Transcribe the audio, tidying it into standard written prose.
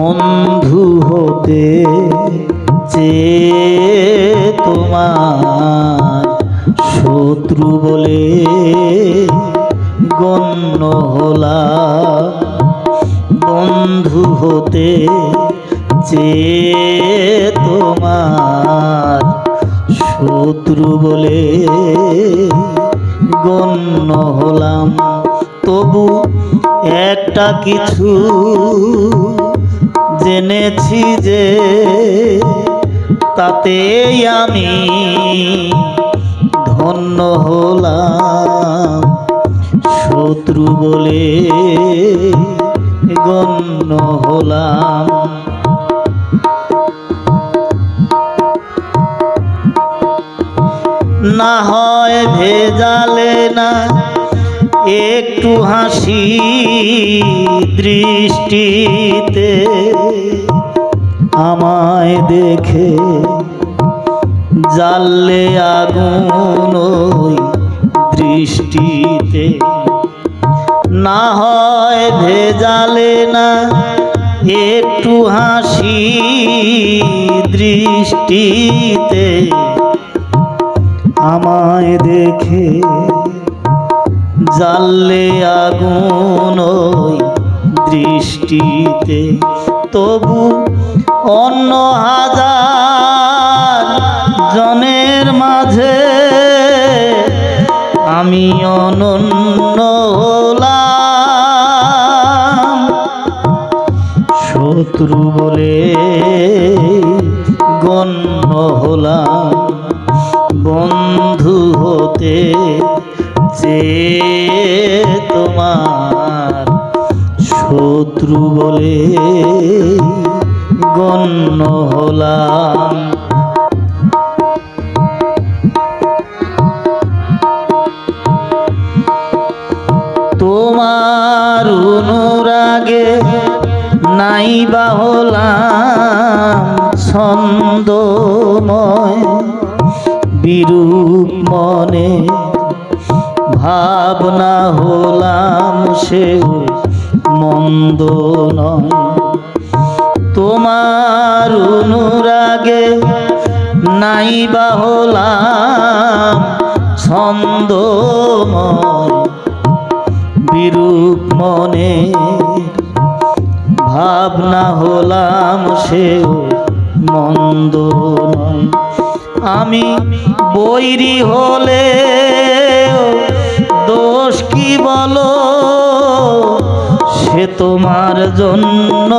বন্ধু হতে চেয়ে তোমার শত্রু বলে গণ্য হলাম। বন্ধু হতে চেয়ে তোমার শত্রু বলে গণ্য হলাম। তবু একটা কিছু জেনেছি যে তাতেই আমি ধন্য হলাম। শত্রু বলে গণ্য হলাম। না হয় ভেজালে না একটু হাসি দৃষ্টিতে, আমায় দেখে জ্বাললে আগুন ওই দৃষ্টিতে। না হয় ভেজালে না একটু হাসি দৃষ্টিতে, আমায় দেখে জ্বাললে আগুন ওই দৃষ্টিতে। তবু অন্য হাজার জনের মাঝে আমি অনন্য হলাম। শত্রু বলে গণ্য হলাম। বন্ধু হতে চেয়ে তোমার শত্রু বলে গণ্য হলাম। তোমার অনুরাগে নাইবা হলাম ছন্দময়, বিরূপ মনে ভাবনা হলাম সেও মন্দ নয়। তোমার অনুরাগে নাইবা হলাম ছন্দময়, বিরূপ মনে ভাবনা হলাম সেও মন্দ নয়। আমি বৈরী হলে দোষ কি বলো, সে তোমার জন্য।